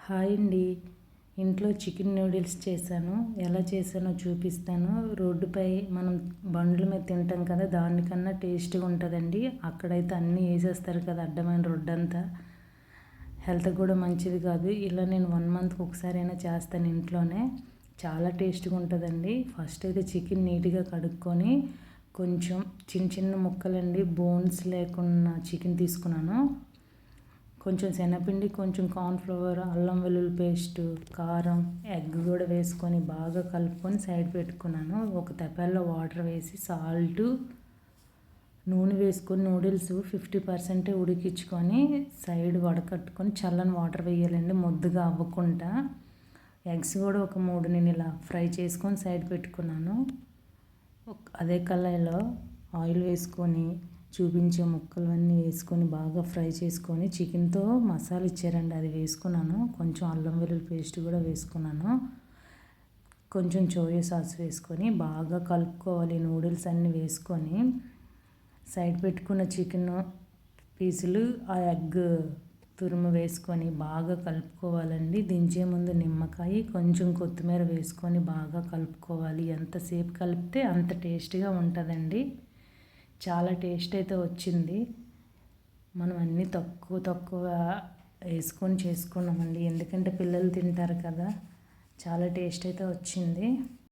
Hi అండి. ఇంట్లో chicken noodles చేశాను. ఎలా చేశానో చూపిస్తాను. రోడ్డుపై మనం బండ్ల మీద తింటాం కదా, దానికన్నా టేస్ట్గా ఉంటుందండి. అక్కడైతే అన్నీ వేసేస్తారు కదా, అడ్డమైన రోడ్డంతా. హెల్త్ కూడా మంచిది కాదు. ఇలా నేను 1 మంత్కి ఒకసారి అయినా చేస్తాను ఇంట్లోనే. చాలా టేస్ట్గా ఉంటుందండి. ఫస్ట్ అయితే చికెన్ నీట్గా కడుక్కొని కొంచెం చిన్న చిన్న ముక్కలండి, బోన్స్ లేకుండా చికెన్ తీసుకున్నాను. కొంచెం శనగపిండి, కొంచెం కార్న్‌ఫ్లవర్, అల్లం వెల్లుల్లి పేస్టు, కారం, ఎగ్ కూడా వేసుకొని బాగా కలుపుకొని సైడ్ పెట్టుకున్నాను. ఒక తపాల్లో వాటర్ వేసి సాల్టు, నూనె వేసుకొని నూడిల్స్ 50% ఉడికించుకొని సైడ్ వడకట్టుకొని చల్లని వాటర్ వేయాలండి, ముద్దగా అవ్వకుండా. ఎగ్స్ కూడా ఒక 3 నేను ఇలా ఫ్రై చేసుకొని సైడ్ పెట్టుకున్నాను. అదే కళాయిలో ఆయిల్ వేసుకొని చూపించే ముక్కలన్నీ వేసుకొని బాగా ఫ్రై చేసుకొని చికెన్తో మసాలా ఇచ్చారండి, అది వేసుకున్నాను. కొంచెం అల్లం వెల్లుల్లి పేస్ట్ కూడా వేసుకున్నాను. కొంచెం సోయా సాస్ వేసుకొని బాగా కలుపుకోవాలి. నూడిల్స్ అన్నీ వేసుకొని సైడ్ పెట్టుకున్న చికెన్ పీసులు, ఆ ఎగ్ తురుము వేసుకొని బాగా కలుపుకోవాలండి. దించే ముందు నిమ్మకాయ, కొంచెం కొత్తిమీర వేసుకొని బాగా కలుపుకోవాలి. ఎంతసేపు కలిపితే అంత టేస్ట్గా ఉంటుందండి. చాలా టేస్ట్ అయితే వచ్చింది. మనం అన్నీ తక్కువ వేసుకొని చేసుకున్నామండి, ఎందుకంటే పిల్లలు తింటారు కదా. చాలా టేస్ట్ అయితే వచ్చింది.